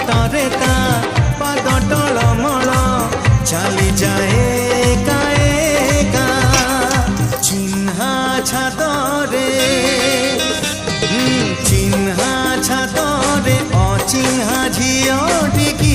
ବାଟରେ ତା ପାଦ ଟଳମଳ ଚାଲି ଯାଏ ଏକା ଏକା ଚିହ୍ନା ଛାତରେ ଚିହ୍ନା ଛାତରେ ଅଚିହ୍ନା ଝିଅଟିକି